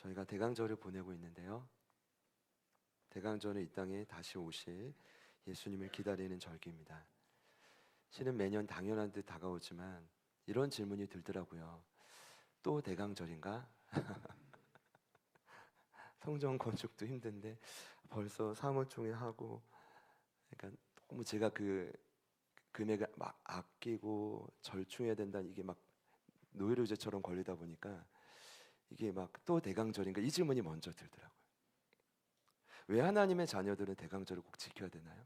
저희가 대강절을 보내고 있는데요. 대강절은 이 땅에 다시 오실 예수님을 기다리는 절기입니다. 실은 매년 당연한 듯 다가오지만 이런 질문이 들더라고요. 또 대강절인가? 성전 건축도 힘든데 벌써 사모총회 하고, 그러니까 너무 제가 그 금액을 막 아끼고 절충해야 된다는 이게 막 노이로제처럼 걸리다 보니까 이게 막 또 대강절인가 이 질문이 먼저 들더라고요. 왜 하나님의 자녀들은 대강절을 꼭 지켜야 되나요?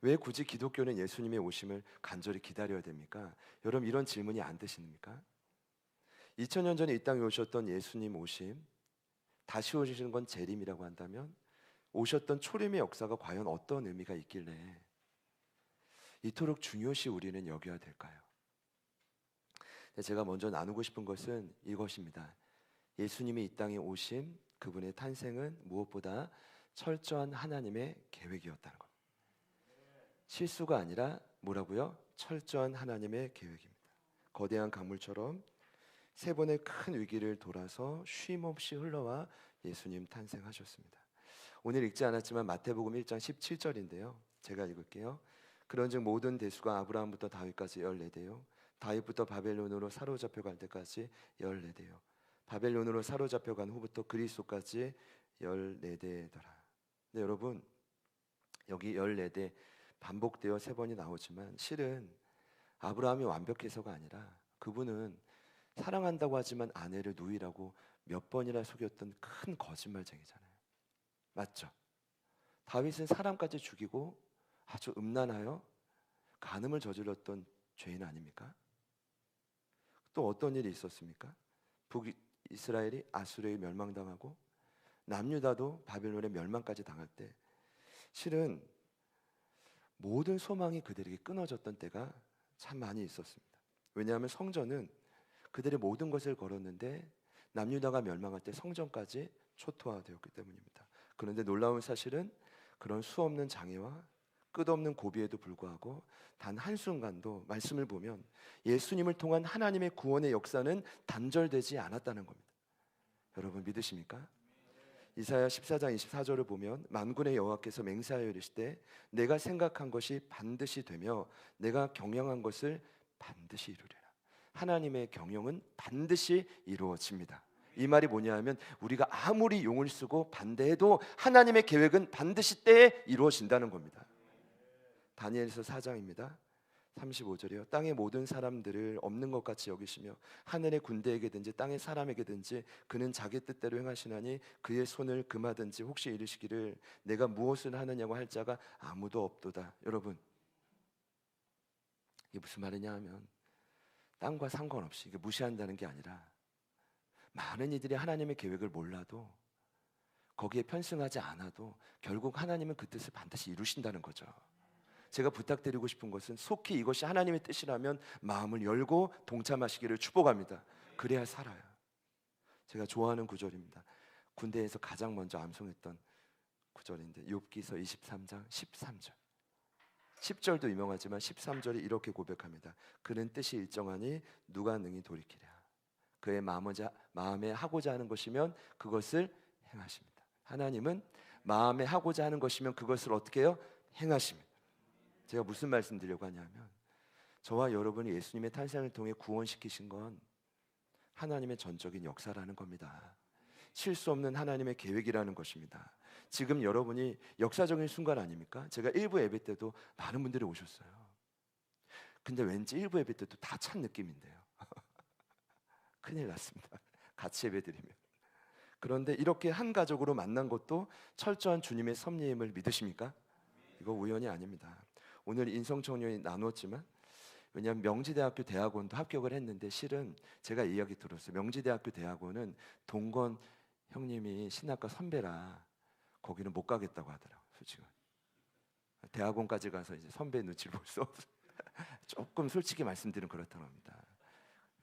왜 굳이 기독교는 예수님의 오심을 간절히 기다려야 됩니까? 여러분, 이런 질문이 안 드십니까? 2000년 전에 이 땅에 오셨던 예수님 오심, 다시 오시는 건 재림이라고 한다면 오셨던 초림의 역사가 과연 어떤 의미가 있길래 이토록 중요시 우리는 여겨야 될까요? 제가 먼저 나누고 싶은 것은 이것입니다. 예수님이 이 땅에 오심, 그분의 탄생은 무엇보다 철저한 하나님의 계획이었다는 것. 실수가 아니라 뭐라고요? 철저한 하나님의 계획입니다. 거대한 강물처럼 세 번의 큰 위기를 돌아서 쉼없이 흘러와 예수님 탄생하셨습니다. 오늘 읽지 않았지만 마태복음 1장 17절인데요. 제가 읽을게요. 그런즉 모든 대수가 아브라함부터 다윗까지 14대요. 다윗부터 바벨론으로 사로잡혀 갈 때까지 14대요. 바벨론으로 사로잡혀 간 후부터 그리스도까지 14대더라. 네, 여러분, 여기 14대 반복되어 세 번이 나오지만 실은 아브라함이 완벽해서가 아니라 그분은 사랑한다고 하지만 아내를 누이라고 몇 번이나 속였던 큰 거짓말쟁이잖아요. 맞죠? 다윗은 사람까지 죽이고 아주 음란하여 간음을 저질렀던 죄인 아닙니까? 또 어떤 일이 있었습니까? 북이스라엘이 아수르에 멸망당하고 남유다도 바벨론의 멸망까지 당할 때 실은 모든 소망이 그들에게 끊어졌던 때가 참 많이 있었습니다. 왜냐하면 성전은 그들의 모든 것을 걸었는데 남유다가 멸망할 때 성전까지 초토화되었기 때문입니다. 그런데 놀라운 사실은 그런 수없는 장애와 끝없는 고비에도 불구하고 단 한순간도 말씀을 보면 예수님을 통한 하나님의 구원의 역사는 단절되지 않았다는 겁니다. 여러분 믿으십니까? 이사야 14장 24절을 보면 만군의 여호와께서 맹세하여 이르시되 내가 생각한 것이 반드시 되며 내가 경영한 것을 반드시 이루리라. 하나님의 경영은 반드시 이루어집니다. 이 말이 뭐냐 하면 우리가 아무리 용을 쓰고 반대해도 하나님의 계획은 반드시 때에 이루어진다는 겁니다. 다니엘서 4장입니다. 35절이요. 땅의 모든 사람들을 없는 것 같이 여기시며 하늘의 군대에게든지 땅의 사람에게든지 그는 자기 뜻대로 행하시나니 그의 손을 금하든지 혹시 이르시기를 내가 무엇을 하느냐고 할 자가 아무도 없도다. 여러분, 이게 무슨 말이냐 하면 땅과 상관없이 이게 무시한다는 게 아니라 많은 이들이 하나님의 계획을 몰라도 거기에 편승하지 않아도 결국 하나님은 그 뜻을 반드시 이루신다는 거죠. 제가 부탁드리고 싶은 것은 속히 이것이 하나님의 뜻이라면 마음을 열고 동참하시기를 축복합니다. 그래야 살아요. 제가 좋아하는 구절입니다. 군대에서 가장 먼저 암송했던 구절인데 욥기서 23장 13절. 10절도 유명하지만 13절이 이렇게 고백합니다. 그는 뜻이 일정하니 누가 능히 돌이키랴. 그의 마음에 하고자 하는 것이면 그것을 행하십니다. 하나님은 마음에 하고자 하는 것이면 그것을 어떻게 해요? 행하십니다. 제가 무슨 말씀 드리려고 하냐면 저와 여러분이 예수님의 탄생을 통해 구원시키신 건 하나님의 전적인 역사라는 겁니다. 실수 없는 하나님의 계획이라는 것입니다. 지금 여러분이 역사적인 순간 아닙니까? 제가 일부 예배 때도 많은 분들이 오셨어요. 근데 왠지 일부 예배 때도 다 찬 느낌인데요. 큰일 났습니다. 같이 예배 드리면. 그런데 이렇게 한 가족으로 만난 것도 철저한 주님의 섭리임을 믿으십니까? 이거 우연이 아닙니다. 오늘 인성청년이 나눴지만 왜냐하면 명지대학교 대학원도 합격을 했는데 실은 제가 이야기 들었어요. 명지대학교 대학원은 동건 형님이 신학과 선배라 거기는 못 가겠다고 하더라고요. 솔직히 대학원까지 가서 이제 선배 눈치를 볼 수 없어요. 조금 솔직히 말씀드리면 그렇다고 합니다.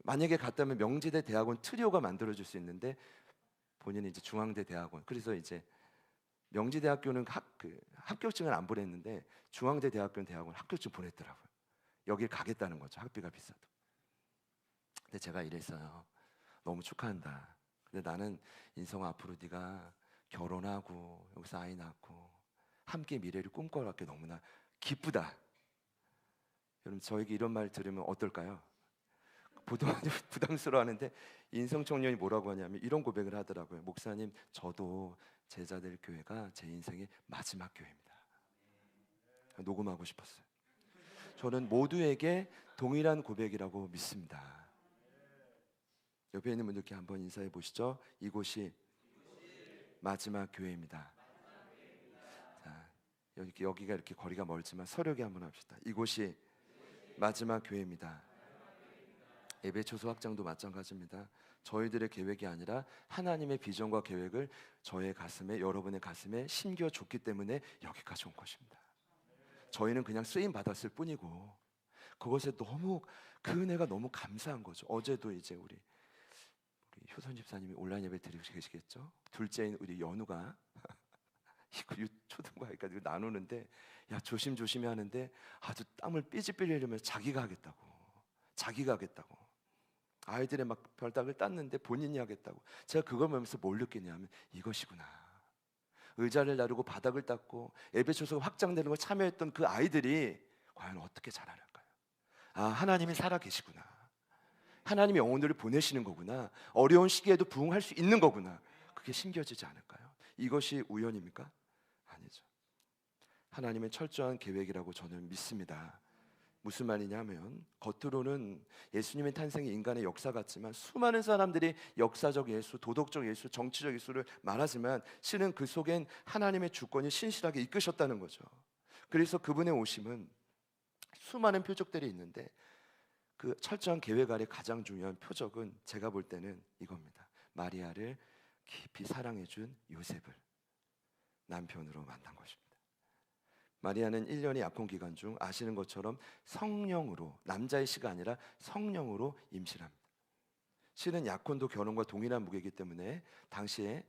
만약에 갔다면 명지대 대학원 트리오가 만들어질 수 있는데 본인이 이제 중앙대 대학원, 그래서 이제 명지대학교는 합격증을 안 보냈는데 중앙대 대학교는 대학원 합격증 보냈더라고요. 여길 가겠다는 거죠. 학비가 비싸도. 근데 제가 이랬어요. 너무 축하한다. 근데 나는 인성아, 앞으로 네가 결혼하고 여기서 아이 낳고 함께 미래를 꿈꿔갈 게 너무나 기쁘다. 여러분, 저에게 이런 말 들으면 어떨까요? 보통 부담스러워하는데 인성 청년이 뭐라고 하냐면 이런 고백을 하더라고요. 목사님, 저도 제자들 교회가 제 인생의 마지막 교회입니다. 녹음하고 싶었어요. 저는 모두에게 동일한 고백이라고 믿습니다. 옆에 있는 분들께 한번 인사해 보시죠. 이곳이 마지막 교회입니다. 자, 여기가 이렇게 거리가 멀지만 서력에 한번 합시다. 이곳이 마지막 교회입니다. 예배 초소 확장도 마찬가지입니다. 저희들의 계획이 아니라 하나님의 비전과 계획을 저의 가슴에, 여러분의 가슴에 심겨줬기 때문에 여기까지 온 것입니다. 저희는 그냥 쓰임 받았을 뿐이고 그것에 너무 그 은혜가 너무 감사한 거죠. 어제도 이제 우리 효선 집사님이 온라인 예배 드리고 계시겠죠. 둘째인 우리 연우가 이거 초등과니까 이거 나누는데 야 조심조심히 하는데 아주 땀을 삐질삐질 흘리면서 자기가 하겠다고 아이들의 막 별답을 땄는데 본인이 하겠다고. 제가 그걸 보면서 뭘 느끼냐면 이것이구나. 의자를 나르고 바닥을 닦고 예배 초소가 확장되는 걸 참여했던 그 아이들이 과연 어떻게 자라날까요? 아, 하나님이 살아 계시구나. 하나님이 영혼들을 보내시는 거구나. 어려운 시기에도 부응할 수 있는 거구나. 그게 심겨지지 않을까요? 이것이 우연입니까? 아니죠. 하나님의 철저한 계획이라고 저는 믿습니다. 무슨 말이냐면 겉으로는 예수님의 탄생이 인간의 역사 같지만 수많은 사람들이 역사적 예수, 도덕적 예수, 정치적 예수를 말하지만 실은 그 속엔 하나님의 주권이 신실하게 이끄셨다는 거죠. 그래서 그분의 오심은 수많은 표적들이 있는데 그 철저한 계획 아래 가장 중요한 표적은 제가 볼 때는 이겁니다. 마리아를 깊이 사랑해준 요셉을 남편으로 만난 것입니다. 마리아는 1년의 약혼 기간 중 아시는 것처럼 성령으로, 남자의 씨가 아니라 성령으로 임신을 합니다. 실은 약혼도 결혼과 동일한 무게이기 때문에 당시에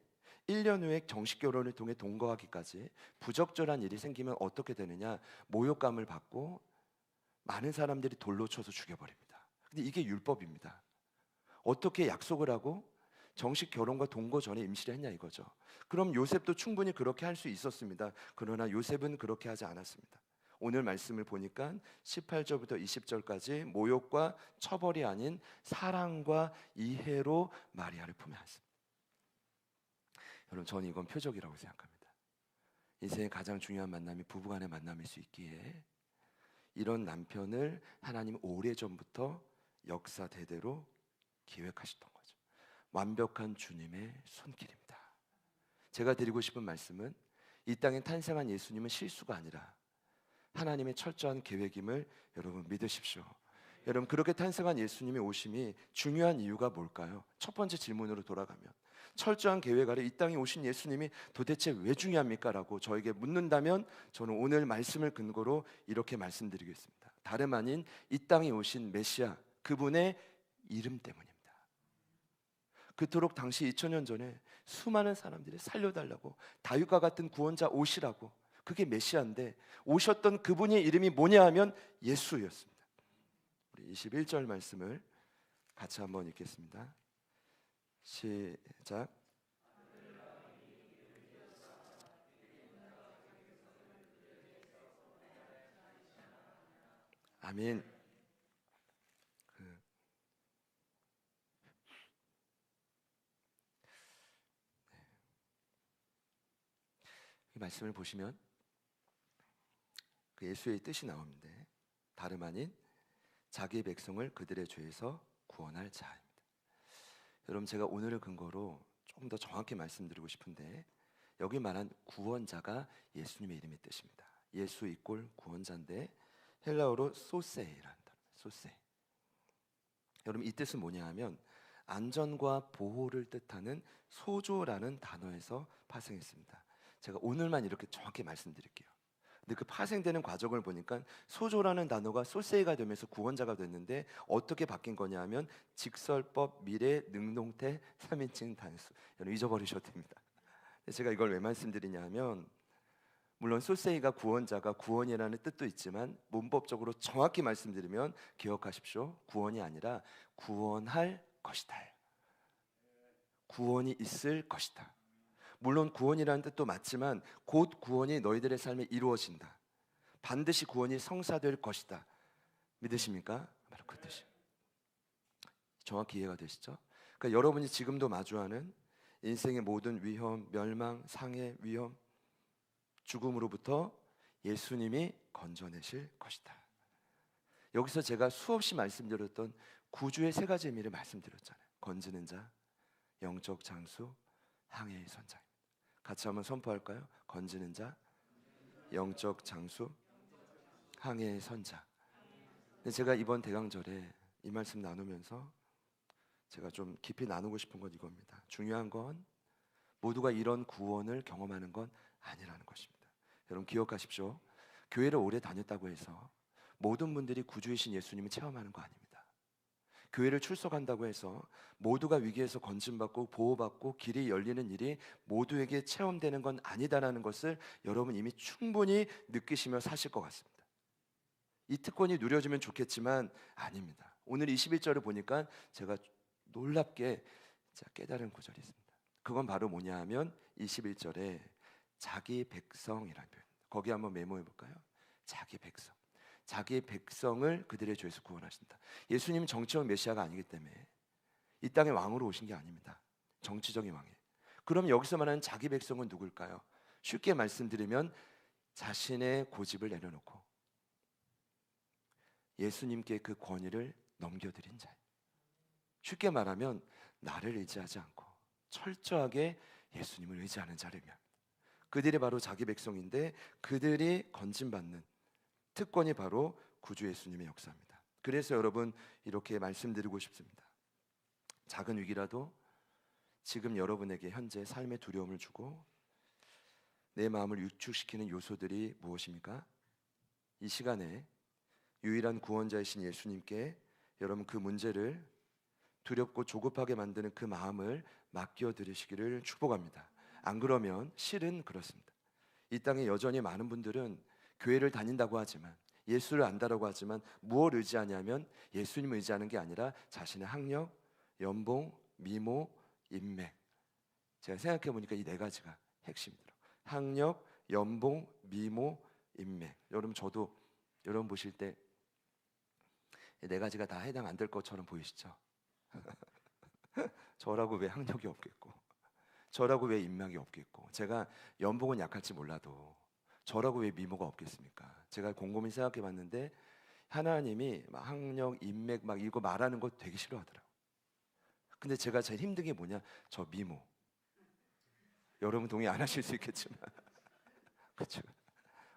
1년 후에 정식 결혼을 통해 동거하기까지 부적절한 일이 생기면 어떻게 되느냐, 모욕감을 받고 많은 사람들이 돌로 쳐서 죽여버립니다. 근데 이게 율법입니다. 어떻게 약속을 하고 정식 결혼과 동거 전에 임신을 했냐 이거죠. 그럼 요셉도 충분히 그렇게 할 수 있었습니다. 그러나 요셉은 그렇게 하지 않았습니다. 오늘 말씀을 보니까 18절부터 20절까지 모욕과 처벌이 아닌 사랑과 이해로 마리아를 품에 안습니다. 여러분, 저는 이건 표적이라고 생각합니다. 인생의 가장 중요한 만남이 부부간의 만남일 수 있기에 이런 남편을 하나님 오래전부터 역사 대대로 기획하셨던 거죠. 완벽한 주님의 손길입니다. 제가 드리고 싶은 말씀은 이 땅에 탄생한 예수님은 실수가 아니라 하나님의 철저한 계획임을 여러분 믿으십시오. 여러분, 그렇게 탄생한 예수님의 오심이 중요한 이유가 뭘까요? 첫 번째 질문으로 돌아가면 철저한 계획 아래 이 땅에 오신 예수님이 도대체 왜 중요합니까? 라고 저에게 묻는다면 저는 오늘 말씀을 근거로 이렇게 말씀드리겠습니다. 다름 아닌 이 땅에 오신 메시아, 그분의 이름 때문입니다. 그토록 당시 2000년 전에 수많은 사람들이 살려달라고 다윗과 같은 구원자 오시라고, 그게 메시아인데 오셨던 그분의 이름이 뭐냐 하면 예수였습니다. 우리 21절 말씀을 같이 한번 읽겠습니다. 시작. 아멘. 이 말씀을 보시면 그 예수의 뜻이 나오는데 다름 아닌 자기 백성을 그들의 죄에서 구원할 자입니다. 여러분, 제가 오늘을 근거로 조금 더 정확히 말씀드리고 싶은데 여기 말한 구원자가 예수님의 이름의 뜻입니다. 예수 이꼴 구원자인데 헬라어로 소세이라는 단어, 소세. 여러분, 이 뜻은 뭐냐 하면 안전과 보호를 뜻하는 소조라는 단어에서 파생했습니다. 제가 오늘만 이렇게 정확히 말씀드릴게요. 근데 그 파생되는 과정을 보니까 소조라는 단어가 소세이가 되면서 구원자가 됐는데 어떻게 바뀐 거냐 하면 직설법, 미래, 능동태, 3인칭 단수. 여러분, 잊어버리셔도 됩니다. 제가 이걸 왜 말씀드리냐 하면 물론 소세이가 구원자가 구원이라는 뜻도 있지만 문법적으로 정확히 말씀드리면 기억하십시오. 구원이 아니라 구원할 것이다. 구원이 있을 것이다. 물론 구원이라는 뜻도 맞지만 곧 구원이 너희들의 삶에 이루어진다. 반드시 구원이 성사될 것이다. 믿으십니까? 바로 그 뜻이에요. 정확히 이해가 되시죠? 그러니까 여러분이 지금도 마주하는 인생의 모든 위험, 멸망, 상해, 위험, 죽음으로부터 예수님이 건져내실 것이다. 여기서 제가 수없이 말씀드렸던 구주의 세 가지 의미를 말씀드렸잖아요. 건지는 자, 영적 장수, 항해의 선자입니다. 같이 한번 선포할까요? 건지는 자, 영적 장수, 항해의 선자. 근데 제가 이번 대강절에 이 말씀 나누면서 제가 좀 깊이 나누고 싶은 건 이겁니다. 중요한 건 모두가 이런 구원을 경험하는 건 아니라는 것입니다. 여러분 기억하십시오. 교회를 오래 다녔다고 해서 모든 분들이 구주이신 예수님을 체험하는 거 아닙니다. 교회를 출석한다고 해서 모두가 위기에서 건짐받고 보호받고 길이 열리는 일이 모두에게 체험되는 건 아니다라는 것을 여러분 이미 충분히 느끼시며 사실 것 같습니다. 이 특권이 누려지면 좋겠지만 아닙니다. 오늘 21절을 보니까 제가 놀랍게 깨달은 구절이 있습니다. 그건 바로 뭐냐 하면 21절에 자기 백성이라는 표현. 거기 한번 메모해 볼까요? 자기 백성. 자기 백성을 그들의 죄에서 구원하신다. 예수님은 정치적 메시아가 아니기 때문에 이 땅에 왕으로 오신 게 아닙니다. 정치적인 왕이에요. 그럼 여기서 말하는 자기 백성은 누굴까요? 쉽게 말씀드리면 자신의 고집을 내려놓고 예수님께 그 권위를 넘겨드린 자예요. 쉽게 말하면 나를 의지하지 않고 철저하게 예수님을 의지하는 자를 의미합니다. 그들이 바로 자기 백성인데 그들이 건진받는 특권이 바로 구주 예수님의 역사입니다. 그래서 여러분 이렇게 말씀드리고 싶습니다. 작은 위기라도 지금 여러분에게 현재 삶의 두려움을 주고 내 마음을 위축시키는 요소들이 무엇입니까? 이 시간에 유일한 구원자이신 예수님께 여러분 그 문제를 두렵고 조급하게 만드는 그 마음을 맡겨드리시기를 축복합니다. 안 그러면 실은 그렇습니다. 이 땅에 여전히 많은 분들은 교회를 다닌다고 하지만 예수를 안다라고 하지만 무엇을 의지하냐면 예수님을 의지하는 게 아니라 자신의 학력, 연봉, 미모, 인맥. 제가 생각해 보니까 이 네 가지가 핵심이더라고요. 학력, 연봉, 미모, 인맥. 여러분 저도 여러분 보실 때 이 네 가지가 다 해당 안 될 것처럼 보이시죠? 저라고 왜 학력이 없겠고 저라고 왜 인맥이 없겠고 제가 연봉은 약할지 몰라도 저라고 왜 미모가 없겠습니까? 제가 곰곰이 생각해 봤는데 하나님이 막 학력, 인맥 막 이거 말하는 거 되게 싫어하더라고요. 근데 제가 제일 힘든 게 뭐냐? 저 미모. 여러분 동의 안 하실 수 있겠지만 그렇죠.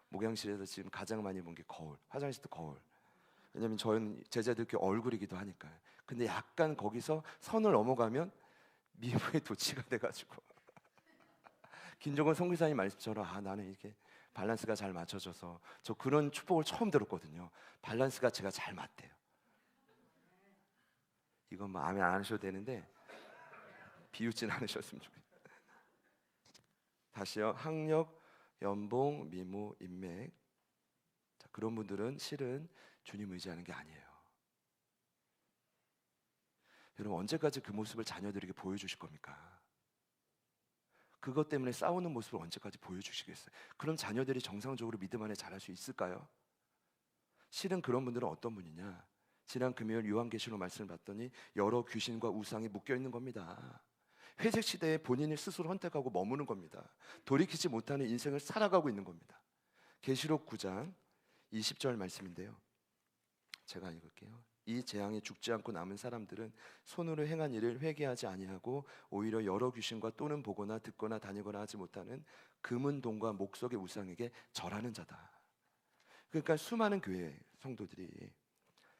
목양실에서 지금 가장 많이 본 게 거울, 화장실도 거울. 왜냐면 저는 제자들 그 얼굴이기도 하니까요. 근데 약간 거기서 선을 넘어가면 미모에 도취가 돼가지고 김종건 선교사님 말씀처럼 나는 이렇게 밸런스가 잘 맞춰져서 저 그런 축복을 처음 들었거든요. 밸런스가 제가 잘 맞대요. 이건 뭐 아멘 안 하셔도 되는데 비웃진 않으셨으면 좋겠어요. 다시요. 학력, 연봉, 미모, 인맥. 자, 그런 분들은 실은 주님 의지하는 게 아니에요. 여러분 언제까지 그 모습을 자녀들에게 보여주실 겁니까? 그것 때문에 싸우는 모습을 언제까지 보여주시겠어요? 그럼 자녀들이 정상적으로 믿음 안에 자랄 수 있을까요? 실은 그런 분들은 어떤 분이냐? 지난 금요일 요한계시록 말씀을 봤더니 여러 귀신과 우상이 묶여있는 겁니다. 회색 시대에 본인이 스스로 헌택하고 머무는 겁니다. 돌이키지 못하는 인생을 살아가고 있는 겁니다. 계시록 9장 20절 말씀인데요, 제가 읽을게요. 이 재앙에 죽지 않고 남은 사람들은 손으로 행한 일을 회개하지 아니하고 오히려 여러 귀신과 또는 보거나 듣거나 다니거나 하지 못하는 금은 동과 목석의 우상에게 절하는 자다. 그러니까 수많은 교회 성도들이,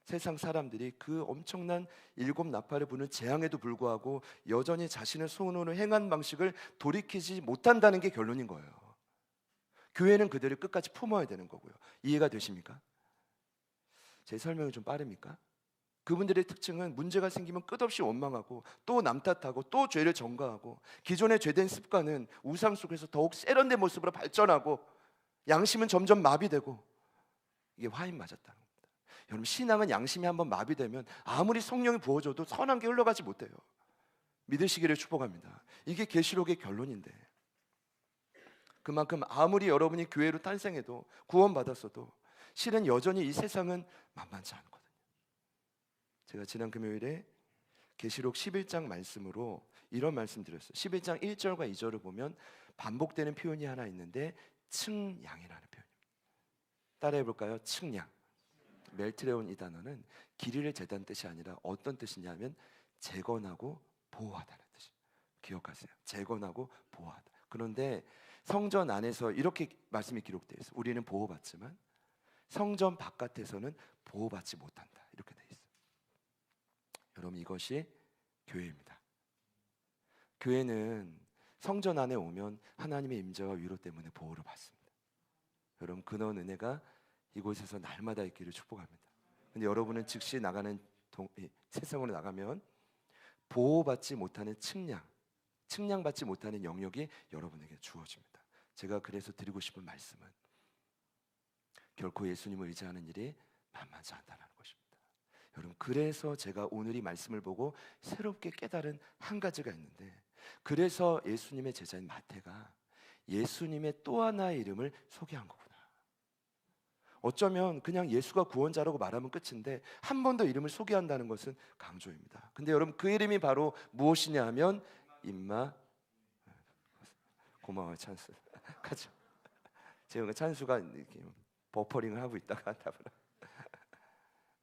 세상 사람들이 그 엄청난 일곱 나팔을 부는 재앙에도 불구하고 여전히 자신의 손으로 행한 방식을 돌이키지 못한다는 게 결론인 거예요. 교회는 그들을 끝까지 품어야 되는 거고요. 이해가 되십니까? 제 설명이 좀 빠릅니까? 그분들의 특징은 문제가 생기면 끝없이 원망하고 또 남 탓하고 또 죄를 전가하고 기존의 죄된 습관은 우상 속에서 더욱 세련된 모습으로 발전하고 양심은 점점 마비되고 이게 화인 맞았다는 겁니다. 여러분 신앙은 양심이 한번 마비되면 아무리 성령이 부어줘도 선한 게 흘러가지 못해요. 믿으시기를 축복합니다. 이게 계시록의 결론인데, 그만큼 아무리 여러분이 교회로 탄생해도 구원받았어도 실은 여전히 이 세상은 만만치 않거든요. 제가 지난 금요일에 계시록 11장 말씀으로 이런 말씀 드렸어요. 11장 1절과 2절을 보면 반복되는 표현이 하나 있는데 측량이라는 표현입니다. 따라해 볼까요? 측량. 멜트레온 이 단어는 길이를 재다는 뜻이 아니라 어떤 뜻이냐면 재건하고 보호하다는 뜻이에요. 기억하세요. 재건하고 보호하다. 그런데 성전 안에서 이렇게 말씀이 기록되어 있어요. 우리는 보호받지만 성전 바깥에서는 보호받지 못한다. 이렇게 되어 있어요. 여러분, 이것이 교회입니다. 교회는 성전 안에 오면 하나님의 임재와 위로 때문에 보호를 받습니다. 여러분, 근원 은혜가 이곳에서 날마다 있기를 축복합니다. 근데 여러분은 즉시 나가는 세상으로 나가면 보호받지 못하는 측량받지 못하는 영역이 여러분에게 주어집니다. 제가 그래서 드리고 싶은 말씀은 결코 예수님을 의지하는 일이 만만치 않다는 것입니다. 여러분, 그래서 제가 오늘 이 말씀을 보고 새롭게 깨달은 한 가지가 있는데, 그래서 예수님의 제자인 마태가 예수님의 또 하나의 이름을 소개한 거구나. 어쩌면 그냥 예수가 구원자라고 말하면 끝인데 한 번 더 이름을 소개한다는 것은 강조입니다. 근데 여러분, 그 이름이 바로 무엇이냐 하면 고마워요, 찬수. 가죠. 제가 찬수가 이렇게 버퍼링을 하고 있다가 답을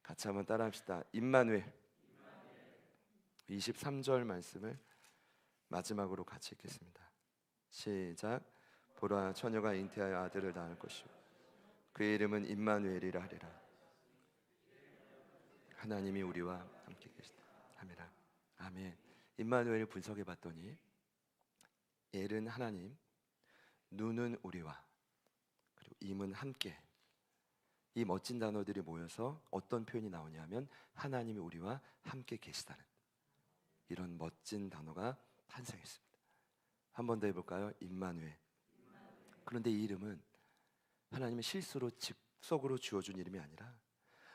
같이 한번 따라합시다. 임마누엘. 23절 말씀을 마지막으로 같이 읽겠습니다. 시작. 보라, 처녀가 잉태하여 아들을 낳을 것이요 그의 이름은 임마누엘이라 하리라. 하나님이 우리와 함께 계시다. 아멘이라. 아멘. 임마누엘 분석해 봤더니 엘은 하나님, 누는 우리와, 그리고 임은 함께, 이 멋진 단어들이 모여서 어떤 표현이 나오냐면 하나님이 우리와 함께 계시다는 이런 멋진 단어가 탄생했습니다. 한 번 더 해볼까요? 임마누엘. 그런데 이 이름은 하나님의 실수로 즉석으로 주어준 이름이 아니라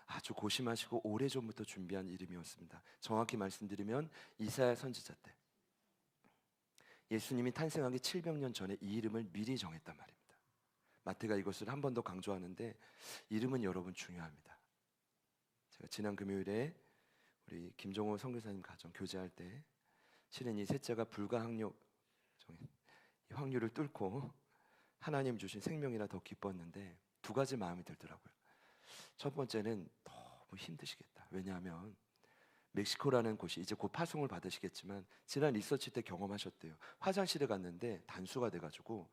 아주 고심하시고 오래전부터 준비한 이름이었습니다. 정확히 말씀드리면 이사야 선지자 때 예수님이 탄생하기 700년 전에 이 이름을 미리 정했단 말입니다. 마태가 이것을 한 번 더 강조하는데 이름은 여러분 중요합니다. 제가 지난 금요일에 우리 김종호 선교사님 가정 교제할 때 실은 이 셋째가 불가항력 확률을 뚫고 하나님 주신 생명이라 더 기뻤는데 두 가지 마음이 들더라고요. 첫 번째는 너무 힘드시겠다. 왜냐하면 멕시코라는 곳이 이제 곧 파송을 받으시겠지만 지난 리서치 때 경험하셨대요. 화장실에 갔는데 단수가 돼가지고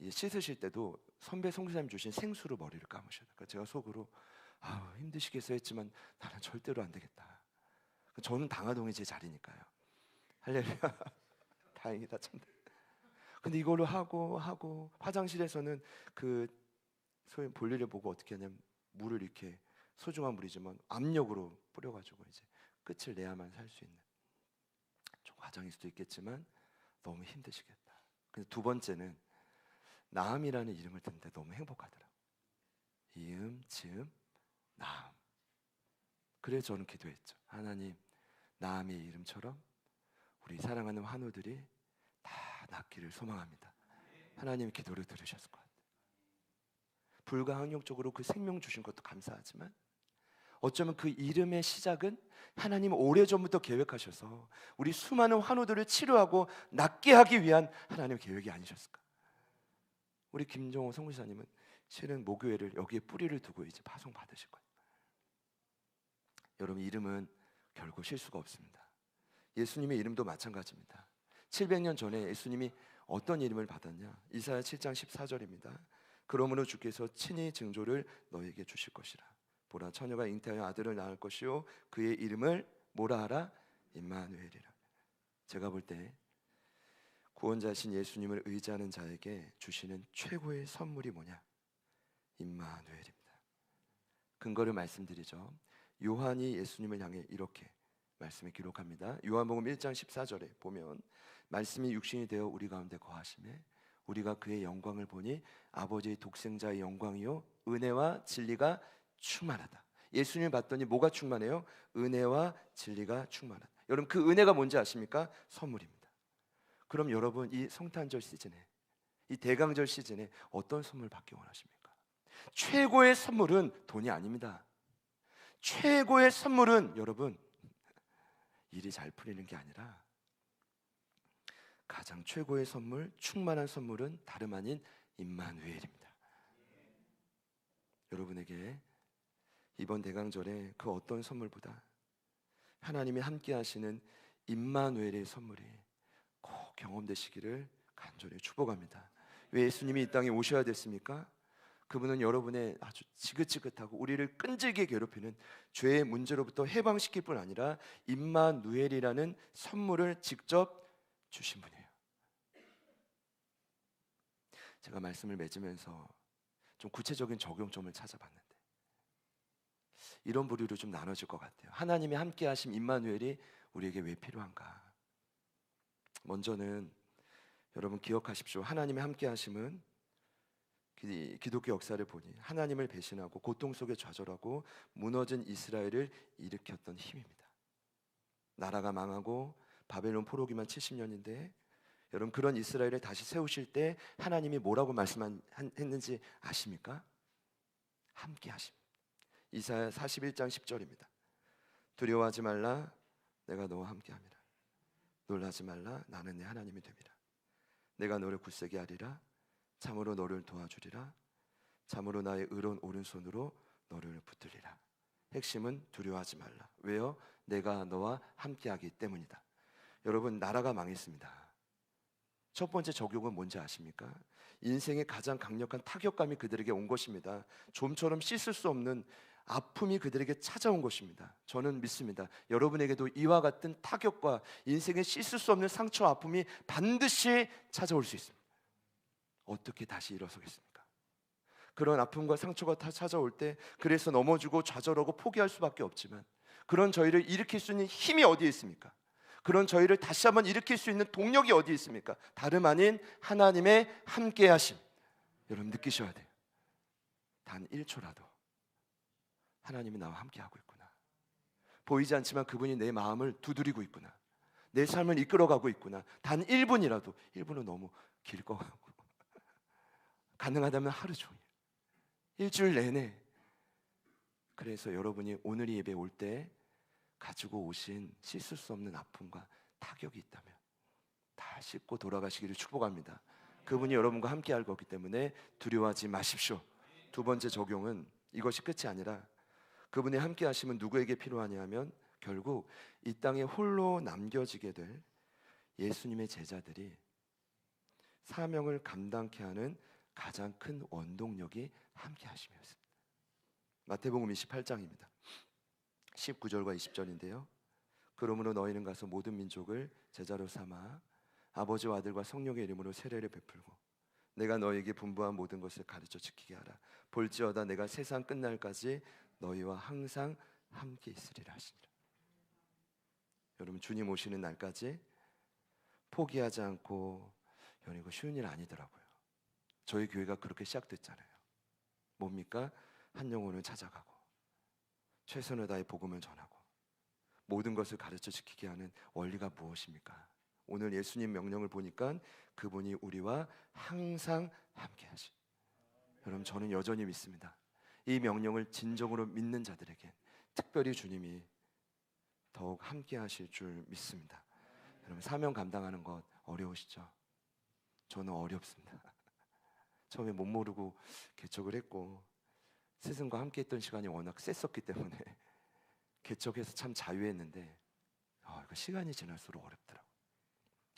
씻으실 때도 선배 선교사님 주신 생수로 머리를 감으셔요. 그러니까 제가 속으로 힘드시겠어 했지만 나는 절대로 안 되겠다. 저는 당하동이 제 자리니까요. 할렐루야. 다행이다 참. 근데 이걸로 하고 화장실에서는 그 소위 볼일을 보고 어떻게 하냐면 물을 이렇게 소중한 물이지만 압력으로 뿌려가지고 이제 끝을 내야만 살 수 있는 좀 과정일 수도 있겠지만 너무 힘드시겠다. 근데 두 번째는 나음이라는 이름을 듣는데 너무 행복하더라고요. 이음, 지음, 나음. 그래서 저는 기도했죠. 하나님, 나음의 이름처럼 우리 사랑하는 환우들이 다 낫기를 소망합니다. 하나님의 기도를 들으셨을 것 같아요. 불가항력적으로 그 생명 주신 것도 감사하지만 어쩌면 그 이름의 시작은 하나님 오래전부터 계획하셔서 우리 수많은 환우들을 치료하고 낫게 하기 위한 하나님의 계획이 아니셨을까. 우리 김종호 선교사님은 실은 모교회를 여기에 뿌리를 두고 이제 파송 받으실 거예요. 여러분, 이름은 결코 실수가 없습니다. 예수님의 이름도 마찬가지입니다. 700년 전에 예수님이 어떤 이름을 받았냐? 이사야 7장 14절입니다. 그러므로 주께서 친히 징조를 너에게 주실 것이라. 보라, 처녀가 잉태하여 아들을 낳을 것이요 그의 이름을 뭐라 하라? 임마누엘이라. 제가 볼 때 구원자신 예수님을 의지하는 자에게 주시는 최고의 선물이 뭐냐? 임마누엘입니다. 근거를 말씀드리죠. 요한이 예수님을 향해 이렇게 말씀을 기록합니다. 요한복음 1장 14절에 보면 말씀이 육신이 되어 우리 가운데 거하심에 우리가 그의 영광을 보니 아버지의 독생자의 영광이요 은혜와 진리가 충만하다. 예수님을 봤더니 뭐가 충만해요? 은혜와 진리가 충만하다. 여러분 그 은혜가 뭔지 아십니까? 선물입니다. 그럼 여러분 이 성탄절 시즌에, 이 대강절 시즌에 어떤 선물 받기 원하십니까? 최고의 선물은 돈이 아닙니다. 최고의 선물은 여러분 일이 잘 풀리는 게 아니라 가장 최고의 선물, 충만한 선물은 다름 아닌 임마누엘입니다. 여러분에게 이번 대강절에 그 어떤 선물보다 하나님이 함께 하시는 임마누엘의 선물이 꼭 경험되시기를 간절히 축복합니다. 왜 예수님이 이 땅에 오셔야 됐습니까? 그분은 여러분의 아주 지긋지긋하고 우리를 끈질기게 괴롭히는 죄의 문제로부터 해방시킬 뿐 아니라 임마누엘이라는 선물을 직접 주신 분이에요. 제가 말씀을 맺으면서 좀 구체적인 적용점을 찾아봤는데 이런 부류로 좀 나눠질 것 같아요. 하나님이 함께 하신 임마누엘이 우리에게 왜 필요한가? 먼저는 여러분 기억하십시오. 하나님의 함께 하심은 기독교 역사를 보니 하나님을 배신하고 고통 속에 좌절하고 무너진 이스라엘을 일으켰던 힘입니다. 나라가 망하고 바벨론 포로기만 70년인데 여러분 그런 이스라엘을 다시 세우실 때 하나님이 뭐라고 말씀했는지 아십니까? 함께 하심. 이사야 41장 10절입니다. 두려워하지 말라, 내가 너와 함께함이라. 놀라지 말라, 나는 네 하나님이 됨이라. 내가 너를 굳세게 하리라. 참으로 너를 도와주리라. 참으로 나의 의로운 오른손으로 너를 붙들리라. 핵심은 두려워하지 말라. 왜요? 내가 너와 함께하기 때문이다. 여러분 나라가 망했습니다. 첫 번째 적용은 뭔지 아십니까? 인생의 가장 강력한 타격감이 그들에게 온 것입니다. 좀처럼 씻을 수 없는 아픔이 그들에게 찾아온 것입니다. 저는 믿습니다. 여러분에게도 이와 같은 타격과 인생의 씻을 수 없는 상처, 아픔이 반드시 찾아올 수 있습니다. 어떻게 다시 일어서겠습니까? 그런 아픔과 상처가 다 찾아올 때 그래서 넘어지고 좌절하고 포기할 수밖에 없지만 그런 저희를 일으킬 수 있는 힘이 어디에 있습니까? 그런 저희를 다시 한번 일으킬 수 있는 동력이 어디에 있습니까? 다름 아닌 하나님의 함께하심. 여러분 느끼셔야 돼요. 단 1초라도 하나님이 나와 함께하고 있구나. 보이지 않지만 그분이 내 마음을 두드리고 있구나. 내 삶을 이끌어가고 있구나. 단 1분이라도 1분은 너무 길 것 같고 가능하다면 하루 종일 일주일 내내. 그래서 여러분이 오늘 이 예배 올 때 가지고 오신 씻을 수 없는 아픔과 타격이 있다면 다 씻고 돌아가시기를 축복합니다. 그분이 여러분과 함께 할 거기 때문에 두려워하지 마십시오. 두 번째 적용은 이것이 끝이 아니라 그분이 함께 하시면 누구에게 필요하냐 하면 결국 이 땅에 홀로 남겨지게 될 예수님의 제자들이 사명을 감당케 하는 가장 큰 원동력이 함께 하심이었습니다. 마태복음 28장입니다. 19절과 20절인데요. 그러므로 너희는 가서 모든 민족을 제자로 삼아 아버지와 아들과 성령의 이름으로 세례를 베풀고 내가 너희에게 분부한 모든 것을 가르쳐 지키게 하라. 볼지어다 내가 세상 끝날까지 너희와 항상 함께 있으리라 하시니라. 여러분 주님 오시는 날까지 포기하지 않고 여러분 이거 쉬운 일 아니더라고요. 저희 교회가 그렇게 시작됐잖아요. 뭡니까? 한 영혼을 찾아가고 최선을 다해 복음을 전하고 모든 것을 가르쳐 지키게 하는 원리가 무엇입니까? 오늘 예수님 명령을 보니까 그분이 우리와 항상 함께 하시. 여러분 저는 여전히 믿습니다. 이 명령을 진정으로 믿는 자들에게 특별히 주님이 더욱 함께 하실 줄 믿습니다. 여러분 사명 감당하는 것 어려우시죠? 저는 어렵습니다. 처음에 못 모르고 개척을 했고 스승과 함께 했던 시간이 워낙 셌었기 때문에 개척해서 참 자유했는데 이거 시간이 지날수록 어렵더라고요.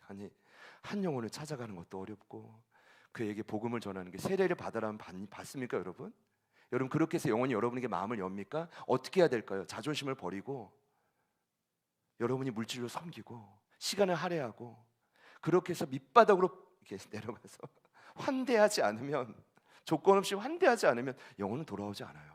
아니 한 영혼을 찾아가는 것도 어렵고 그에게 복음을 전하는 게 세례를 받으라면 받습니까 여러분? 여러분 그렇게 해서 영혼이 여러분에게 마음을 엽니까? 어떻게 해야 될까요? 자존심을 버리고 여러분이 물질로 섬기고 시간을 할애하고 그렇게 해서 밑바닥으로 이렇게 내려가서 환대하지 않으면 조건 없이 환대하지 않으면 영혼은 돌아오지 않아요.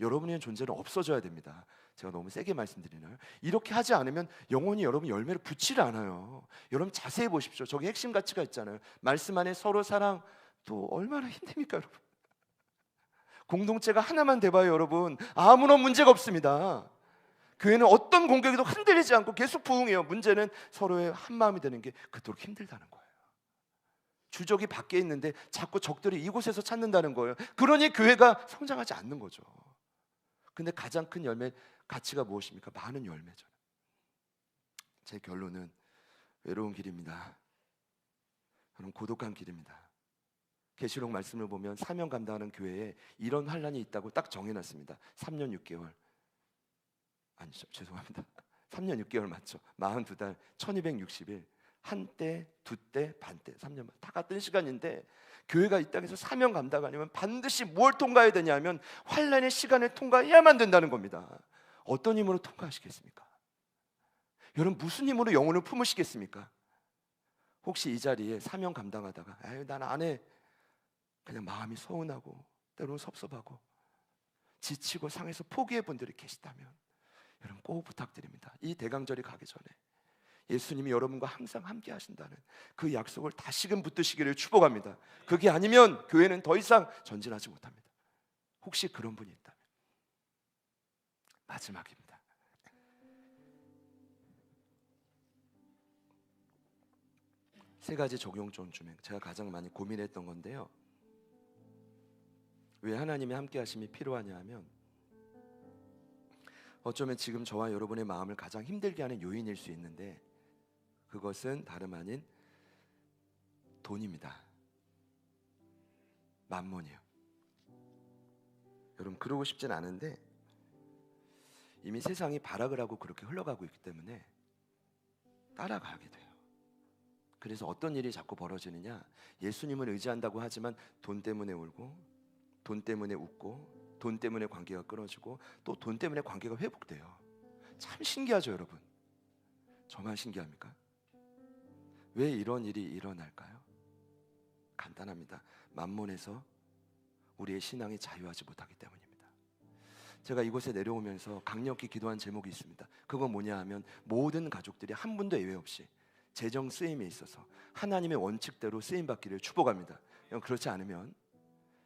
여러분의 존재는 없어져야 됩니다. 제가 너무 세게 말씀드리나요? 이렇게 하지 않으면 영혼이 여러분 열매를 붙지를 않아요. 여러분 자세히 보십시오. 저기 핵심 가치가 있잖아요. 말씀 안에 서로 사랑 또 얼마나 힘듭니까 여러분? 공동체가 하나만 돼봐요 여러분. 아무런 문제가 없습니다. 교회는 어떤 공격에도 흔들리지 않고 계속 부흥해요. 문제는 서로의 한 마음이 되는 게 그토록 힘들다는 거예요. 주적이 밖에 있는데 자꾸 적들이 이곳에서 찾는다는 거예요. 그러니 교회가 성장하지 않는 거죠. 근데 가장 큰 열매, 가치가 무엇입니까? 많은 열매죠. 제 결론은 외로운 길입니다. 저는 고독한 길입니다. 계시록 말씀을 보면 사명 감당하는 교회에 이런 환란이 있다고 딱 정해놨습니다. 3년 6개월 아니죠, 죄송합니다. 3년 6개월 맞죠? 42달 1260일, 한때, 두때, 반때, 3년 다 같은 시간인데 교회가 이 땅에서 사명 감당하려면 반드시 뭘 통과해야 되냐면 환란의 시간을 통과해야만 된다는 겁니다. 어떤 힘으로 통과하시겠습니까? 여러분 무슨 힘으로 영혼을 품으시겠습니까? 혹시 이 자리에 사명 감당하다가 아유 난 안 해, 그냥 마음이 서운하고 때로는 섭섭하고 지치고 상해서 포기해 분들이 계시다면 여러분 꼭 부탁드립니다. 이 대강절이 가기 전에 예수님이 여러분과 항상 함께 하신다는 그 약속을 다시금 붙드시기를 축복합니다. 그게 아니면 교회는 더 이상 전진하지 못합니다. 혹시 그런 분이 있다면 마지막입니다. 세 가지 적용점 중에 제가 가장 많이 고민했던 건데요. 왜 하나님의 함께 하심이 필요하냐 하면 어쩌면 지금 저와 여러분의 마음을 가장 힘들게 하는 요인일 수 있는데 그것은 다름 아닌 돈입니다. 만몬이요. 여러분 그러고 싶진 않은데 이미 세상이 발악을 하고 그렇게 흘러가고 있기 때문에 따라가게 돼요. 그래서 어떤 일이 자꾸 벌어지느냐, 예수님을 의지한다고 하지만 돈 때문에 울고 돈 때문에 웃고 돈 때문에 관계가 끊어지고 또 돈 때문에 관계가 회복돼요. 참 신기하죠 여러분? 저만 신기합니까? 왜 이런 일이 일어날까요? 간단합니다. 만몬에서 우리의 신앙이 자유하지 못하기 때문입니다. 제가 이곳에 내려오면서 강력히 기도한 제목이 있습니다. 그건 뭐냐 하면 모든 가족들이 한 분도 예외 없이 재정 쓰임에 있어서 하나님의 원칙대로 쓰임받기를 축복합니다. 그렇지 않으면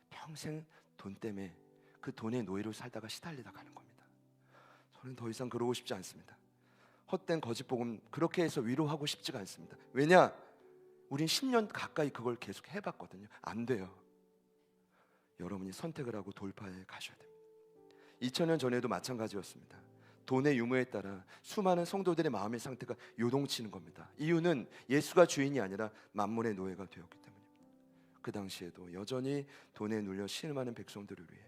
평생 돈 때문에 그 돈의 노예로 살다가 시달리다 가는 겁니다. 저는 더 이상 그러고 싶지 않습니다. 헛된 거짓 복음 그렇게 해서 위로하고 싶지가 않습니다. 왜냐? 우린 10년 가까이 그걸 계속 해봤거든요. 안 돼요. 여러분이 선택을 하고 돌파해 가셔야 됩니다. 2000년 전에도 마찬가지였습니다. 돈의 유무에 따라 수많은 성도들의 마음의 상태가 요동치는 겁니다. 이유는 예수가 주인이 아니라 만몬의 노예가 되었기 때문입니다. 그 당시에도 여전히 돈에 눌려 신음하는 백성들을 위해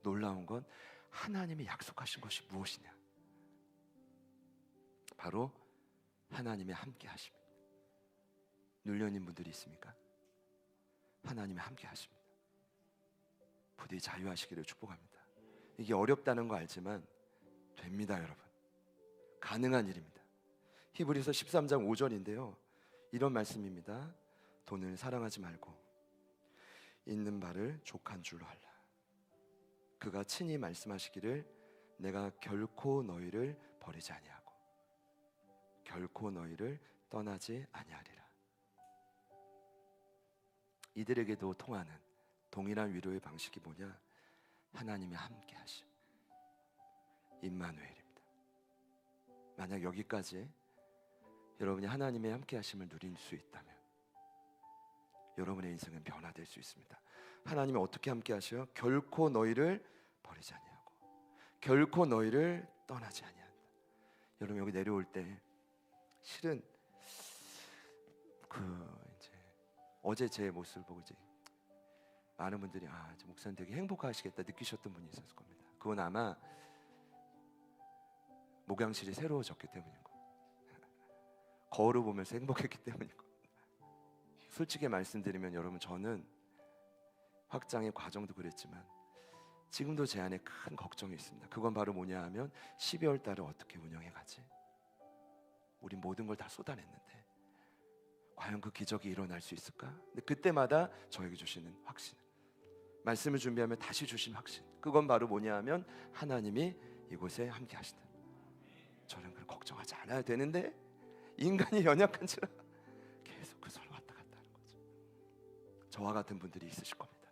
놀라운 건 하나님이 약속하신 것이 무엇이냐? 바로 하나님의 함께 하십니다. 눌려있는 분들이 있습니까? 하나님의 함께 하십니다. 부디 자유하시기를 축복합니다. 이게 어렵다는 거 알지만 됩니다 여러분. 가능한 일입니다. 히브리서 13장 5절인데요 이런 말씀입니다. 돈을 사랑하지 말고 있는 바를 족한 줄로 하라. 그가 친히 말씀하시기를 내가 결코 너희를 버리지 아니하고 결코 너희를 떠나지 아니하리라. 이들에게도 통하는 동일한 위로의 방식이 뭐냐? 하나님의 함께 하심, 임마누엘입니다. 만약 여기까지 여러분이 하나님의 함께 하심을 누릴 수 있다면 여러분의 인생은 변화될 수 있습니다. 하나님이 어떻게 함께 하셔요? 결코 너희를 버리지 아니하고 결코 너희를 떠나지 아니한다. 여러분 여기 내려올 때 실은 이제 어제 제 모습을 보고 이제 많은 분들이 저 목사님 되게 행복하시겠다 느끼셨던 분이 있었을 겁니다. 그건 아마 목양실이 새로워졌기 때문인 거예요. 거울을 보면서 행복했기 때문인 거예요. 솔직히 말씀드리면 여러분 저는 확장의 과정도 그랬지만 지금도 제 안에 큰 걱정이 있습니다. 그건 바로 뭐냐 하면 12월 달을 어떻게 운영해 가지? 우리 모든 걸 다 쏟아냈는데 과연 그 기적이 일어날 수 있을까? 근데 그때마다 저에게 주시는 확신, 말씀을 준비하면 다시 주신 확신, 그건 바로 뭐냐 하면 하나님이 이곳에 함께 하신다. 저는 그걸 걱정하지 않아야 되는데 인간이 연약한지라 계속 그 서로 왔다 갔다 하는 거죠. 저와 같은 분들이 있으실 겁니다.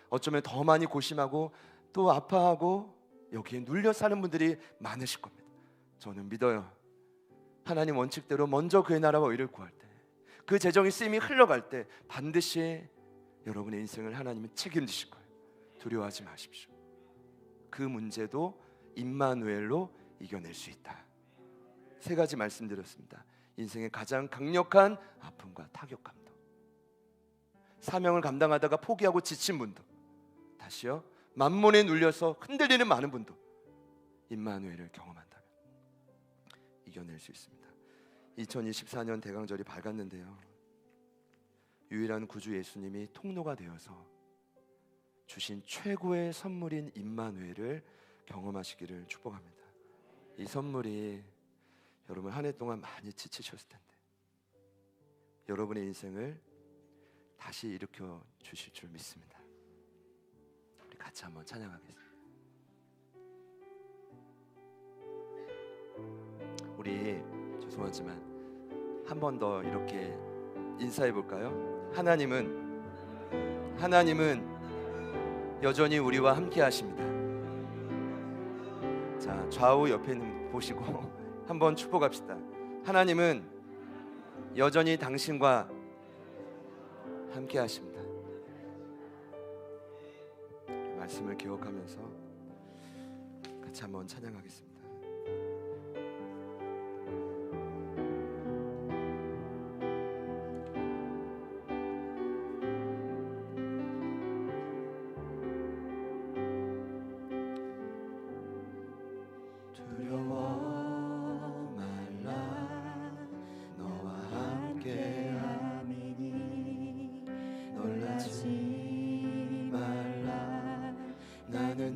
어쩌면 더 많이 고심하고 또 아파하고 여기에 눌려 사는 분들이 많으실 겁니다. 저는 믿어요. 하나님 원칙대로 먼저 그의 나라와 의를 구할 때, 그 재정의 쓰임이 흘러갈 때 반드시 여러분의 인생을 하나님이 책임지실 거예요. 두려워하지 마십시오. 그 문제도 임마누엘로 이겨낼 수 있다. 3가지 말씀드렸습니다. 인생의 가장 강력한 아픔과 타격감도, 사명을 감당하다가 포기하고 지친 분도, 다시요 만몬에 눌려서 흔들리는 많은 분도 임마누엘을 경험한다면 이겨낼 수 있습니다. 2024년 대강절이 밝았는데요, 유일한 구주 예수님이 통로가 되어서 주신 최고의 선물인 임마누엘을 경험하시기를 축복합니다. 이 선물이 여러분 한 해 동안 많이 지치셨을 텐데 여러분의 인생을 다시 일으켜 주실 줄 믿습니다. 우리 같이 한번 찬양하겠습니다. 우리 죄송하지만 한 번 더 이렇게 인사해 볼까요? 하나님은 여전히 우리와 함께 하십니다. 자, 좌우 옆에 있는 보시고 한번 축복합시다. 하나님은 여전히 당신과 함께 하십니다. 말씀을 기억하면서 같이 한번 찬양하겠습니다.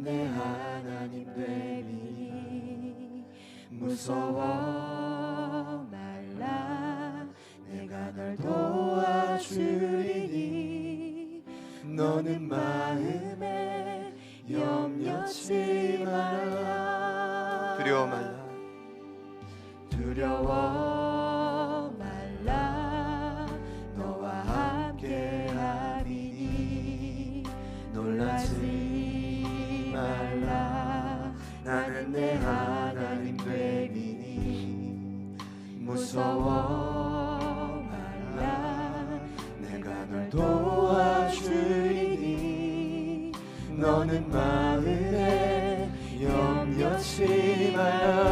내 하나님 되니 무서워 말라 내가 널 도와주리니 너는 마음에 염려치 말라 두려워 말라 너와 함께 하리니 놀라지 말라 나는 내 하나님 되니 무서워 말라 내가 널 도와주리니 너는 마음에 염려치 말라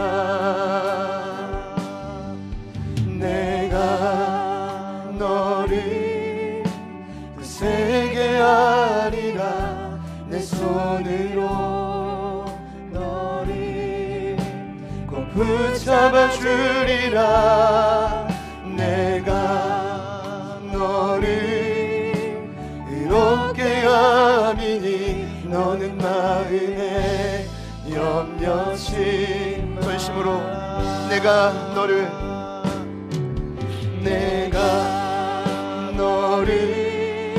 내가 너를 세게 하리라 내 손으로 너를 꼭 붙잡아 주리라 내가 너를 의롭게 함이니 너는 마음에 염려치 전심으로 내가 너를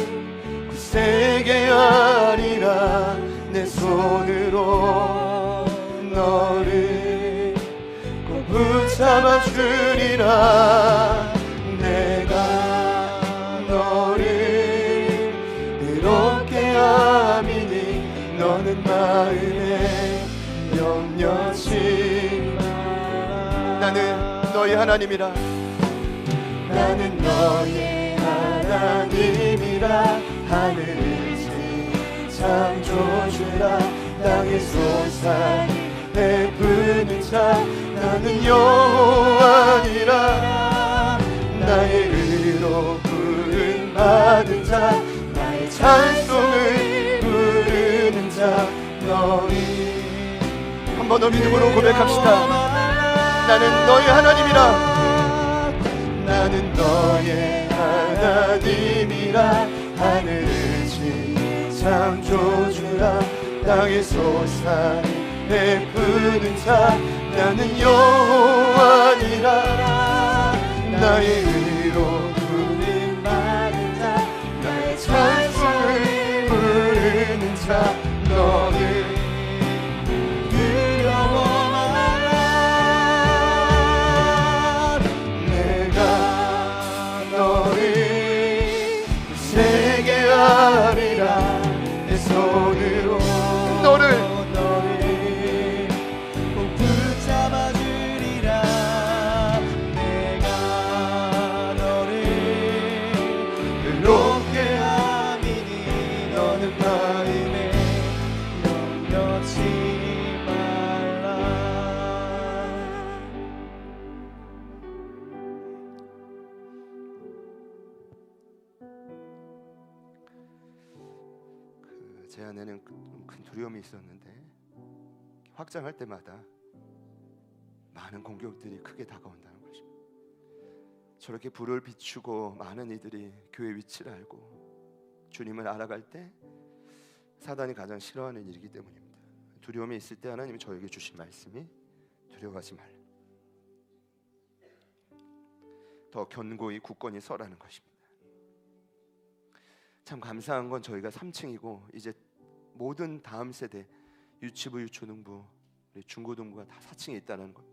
세게 하리라 내 손으로 너를 꼭 붙잡아 주리라 내가 너를 의롭게 함이니 너는 마음에 염려치 나는 너의 하나님이라 나는 너의 하나님이라 하늘을 창조주라 땅의 솟아는 베푸는 자 나는 여호와니라 나의 의로 부름 받은 자 나의 찬송을 부르는 자 너희 한번 더 믿음으로 고백합시다. 나는 너의 하나님이라 나는 너의 하나님이라 하늘을 창조주라 땅에 솟아는 베푸는 자 나는 여호와니라 나의 의로 부름 받은 자 나의 찬송을 부르는 자 너를 두려워 말라 내가 너를 세게 하리라 내 손으로 너를 꼭 붙잡아 주리 제 안에는 큰 두려움이 있었는데 확장할 때마다 많은 공격들이 크게 다가온다는 것입니다. 저렇게 불을 비추고 많은 이들이 교회 위치를 알고 주님을 알아갈 때 사단이 가장 싫어하는 일이기 때문입니다. 두려움이 있을 때 하나님이 저에게 주신 말씀이 두려워하지 말라, 더 견고히 굳건히 서라는 것입니다. 참 감사한 건 저희가 3층이고 이제 모든 다음 세대 유치부, 유초등부, 중고등부가 다 4층에 있다는 것.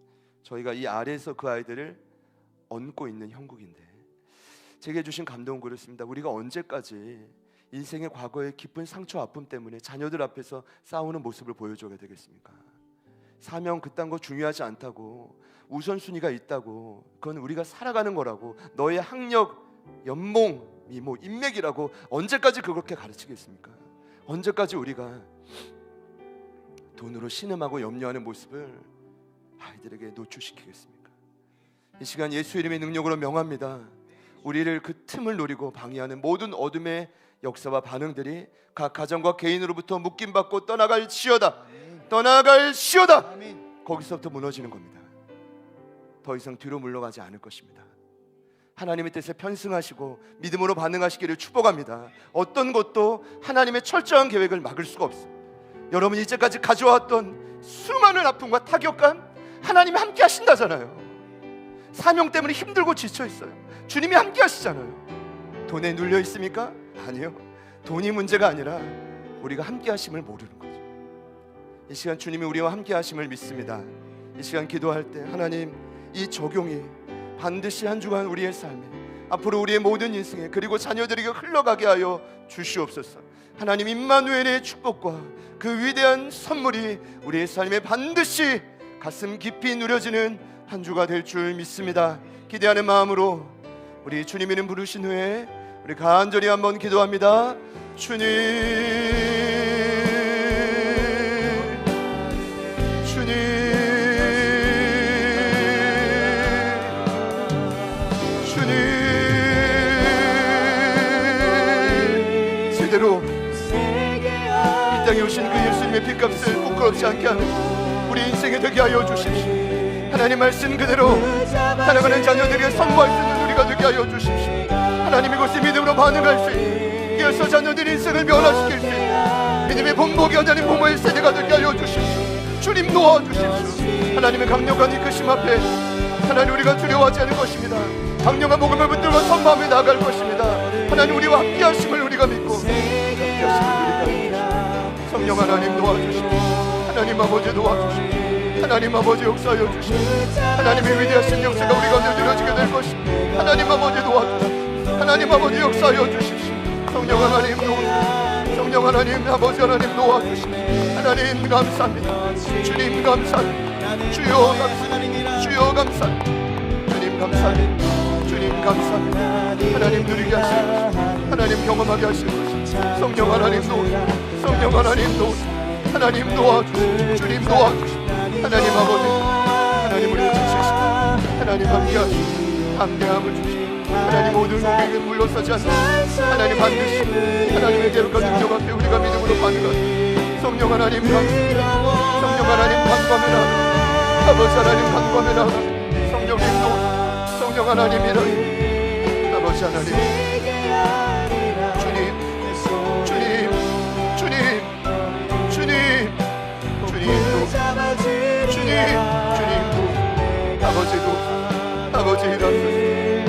저희가 이 아래에서 그 아이들을 얹고 있는 형국인데 제게 주신 감동은 그렇습니다. 우리가 언제까지 인생의 과거의 깊은 상처, 아픔 때문에 자녀들 앞에서 싸우는 모습을 보여줘야 되겠습니까? 사명 그딴 거 중요하지 않다고, 우선순위가 있다고, 그건 우리가 살아가는 거라고, 너의 학력, 연봉, 미모, 인맥이라고 언제까지 그렇게 가르치겠습니까? 언제까지 우리가 돈으로 신음하고 염려하는 모습을 아이들에게 노출시키겠습니까? 이 시간 예수 이름의 능력으로 명합니다. 우리를 그 틈을 노리고 방해하는 모든 어둠의 역사와 반응들이 각 가정과 개인으로부터 묶임받고 떠나갈지어다. 떠나갈지어다. 거기서부터 무너지는 겁니다. 더 이상 뒤로 물러가지 않을 것입니다. 하나님의 뜻에 편승하시고 믿음으로 반응하시기를 축복합니다. 어떤 것도 하나님의 철저한 계획을 막을 수가 없습니다. 여러분이 이제까지 가져왔던 수많은 아픔과 타격감, 하나님이 함께 하신다잖아요. 사명 때문에 힘들고 지쳐 있어요. 주님이 함께 하시잖아요. 돈에 눌려 있습니까? 아니요. 돈이 문제가 아니라 우리가 함께 하심을 모르는 거죠. 이 시간 주님이 우리와 함께 하심을 믿습니다. 이 시간 기도할 때 하나님, 이 적용이 반드시 한 주간 우리의 삶에, 앞으로 우리의 모든 인생에, 그리고 자녀들에게 흘러가게 하여 주시옵소서. 하나님, 임마누엘의 축복과 그 위대한 선물이 우리의 삶에 반드시 가슴 깊이 누려지는 한 주가 될 줄 믿습니다. 기대하는 마음으로 우리 주님 이름 부르신 후에 우리 간절히 한번 기도합니다. 주님, 주님, 주님, 제대로 이 땅에 오신 그 예수님의 핏값을 부끄럽지 않게 하는 우리 인생이 되게 하여 주십시오. 하나님 말씀 그대로 살아가는 자녀들에게 선포할 수 있는 우리가 되게 하여 주십시오. 하나님, 이곳에 믿음으로 반응할 수 있는, 이어서 자녀들의 인생을 변화시킬 수 있는 믿음의 본보기 하나님 부모의 세대가 되게 하여 주십시오. 주님 도와주십시오. 하나님의 강력한 이끄심 앞에 하나님, 우리가 두려워하지 않을 것입니다. 강력한 복음을 붙들고 선포하며 나아갈 것입니다. 하나님, 우리와 함께 하심을 우리가 믿고 함께 하심을 우리가 성령 하나님 도와주십시오. 하나님 아버지 도와주십시오. 하나님 아버지 역사하여 주시고 하나님의 위대하신 역사가 우리 가운데 이루어지게 될 것입니다. 하나님 아버지 도와주십시오. 하나님 아버지 역사하여 주십시오. 성령 하나님 도와주십시오. 성령 하나님 아버지 하나님 도와주십시오. 하나님 감사합니다. 주님 감사합니다. 주여 감사합니다. 주여 감사합니다. 주님 감사합니다. 주님 감사합니다. 하나님 누리게 하시고 하나님 경험하게 하실 것입니다. 성령 하나님 도와주십시오. 성령 하나님 도와주십시오. 하나님 도와주십시오. 주님 도와주십시오. 하나님 아버지, 하나님 우리를 지키시고 하나님 함께하시고 담대함을 주시고 하나님 모든 우리에게 물러서지 않는 하나님 반드시 하나님의 계획과 능력 앞에 우리가 믿음으로 반응하고 성령 하나님 감사합니다. 성령 하나님 간구하며 아버지 하나님 간구하며 성령님 도 성령 하나님이라 아버지 하나님 주님 주님 주님 주님 주님도 아버지도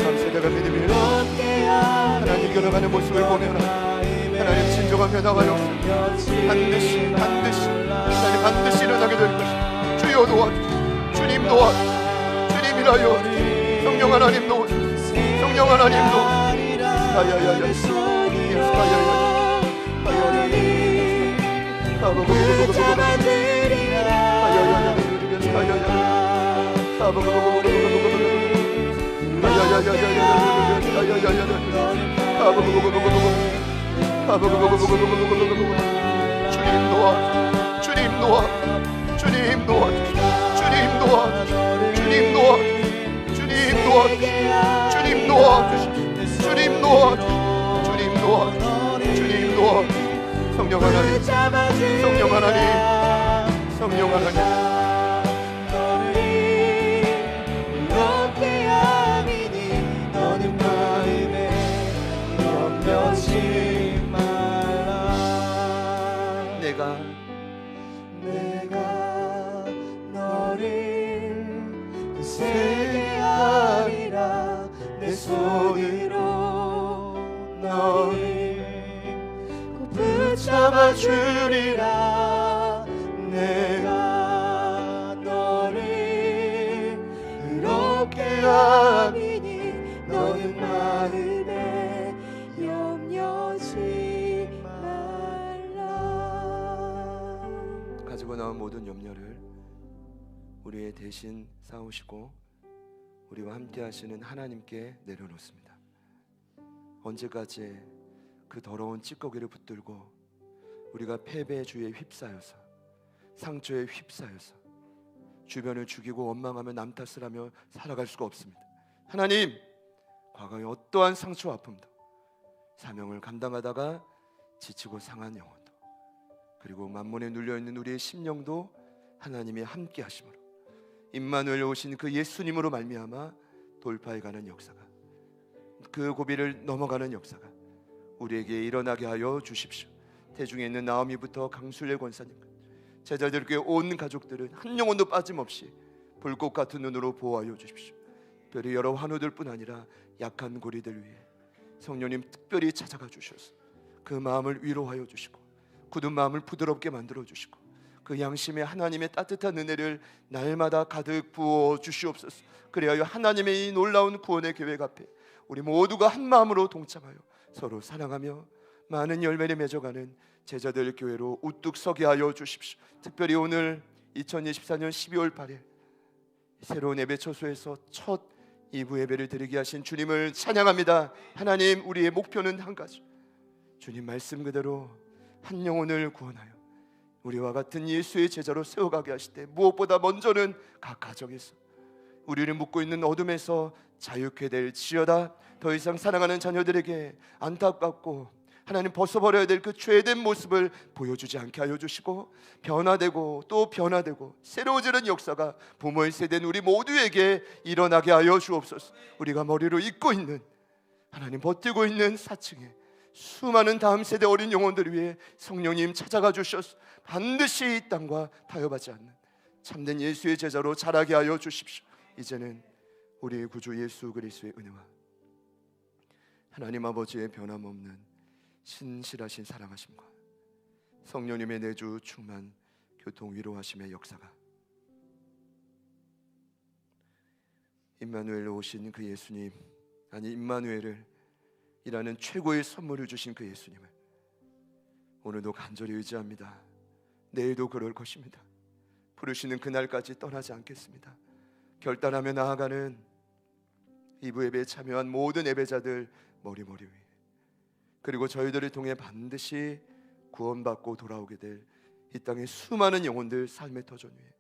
감사가 믿음이 하나님 이겨나가는 모습을 보면 하나님 진정한 변화가 없습니다. 반드시 하나님 반드시 일어나게 될 것입니다. 주여 도와주시오. 주님 도와주시오. 주님이라여 성령 하나님 도와주시오. 성령 하나님 도와주시오. 야야야야 성령 하나님 하나님, 성령 하나님, 내가 너를 그 세계 아니라 내 손으로 너를 꼭 붙잡아 주리라. 내가 너를 그렇게 아미니 너는 마음에 염려지 말라. 가지고 나온 모든 염려를 우리의 대신 싸우시고 우리와 함께 하시는 하나님께 내려놓습니다. 언제까지 그 더러운 찌꺼기를 붙들고 우리가 패배의 주에 휩싸여서 상처에 휩싸여서 주변을 죽이고 원망하며 남 탓을 하며 살아갈 수가 없습니다. 하나님, 과거의 어떠한 상처와 아픔도 사명을 감당하다가 지치고 상한 영혼도 그리고 만몬에 눌려있는 우리의 심령도 하나님이 함께 하심으로 임마누엘 오신 그 예수님으로 말미암아 돌파해가는 역사가, 그 고비를 넘어가는 역사가 우리에게 일어나게 하여 주십시오. 태중에 있는 나오미부터 강순례 권사님, 제자들께 온 가족들은 한 영혼도 빠짐없이 불꽃 같은 눈으로 보호하여 주십시오. 특별히 여러 환우들뿐 아니라 약한 고리들 위해 성령님 특별히 찾아가 주셔서 그 마음을 위로하여 주시고 굳은 마음을 부드럽게 만들어 주시고 그 양심에 하나님의 따뜻한 은혜를 날마다 가득 부어 주시옵소서. 그래야 하나님의 이 놀라운 구원의 계획 앞에 우리 모두가 한 마음으로 동참하여 서로 사랑하며 많은 열매를 맺어가는 제자들 교회로 우뚝 서게 하여 주십시오. 특별히 오늘 2024년 12월 8일 새로운 예배 처소에서 첫 2부 예배를 드리게 하신 주님을 찬양합니다. 하나님, 우리의 목표는 한 가지, 주님 말씀 그대로 한 영혼을 구원하여 우리와 같은 예수의 제자로 세워가게 하실 때 무엇보다 먼저는 각 가정에서 우리를 묶고 있는 어둠에서 자유케 될지어다. 더 이상 사랑하는 자녀들에게 안타깝고 하나님 벗어버려야 될 그 죄된 모습을 보여주지 않게 하여 주시고 변화되고 또 변화되고 새로워지는 역사가 부모의 세대인 우리 모두에게 일어나게 하여 주옵소서. 우리가 머리로 잊고 있는 하나님 버티고 있는 4층에 수많은 다음 세대 어린 영혼들을 위해 성령님 찾아가 주셔서 반드시 이 땅과 타협하지 않는 참된 예수의 제자로 자라게 하여 주십시오. 이제는 우리의 구주 예수 그리스도의 은혜와 하나님 아버지의 변함없는 신실하신 사랑하심과 성령님의 내주 충만 교통 위로하심의 역사가 임마누엘 오신 그 예수님, 아니 임마누엘을 이라는 최고의 선물을 주신 그 예수님을 오늘도 간절히 의지합니다. 내일도 그럴 것입니다. 부르시는 그날까지 떠나지 않겠습니다. 결단하며 나아가는 2부 예배에 참여한 모든 예배자들 머리 위에, 그리고 저희들을 통해 반드시 구원받고 돌아오게 될 이 땅의 수많은 영혼들 삶의 터전 위에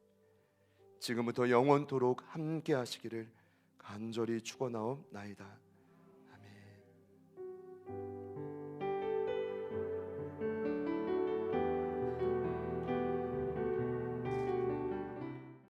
지금부터 영원토록 함께 하시기를 간절히 축원하옵나이다.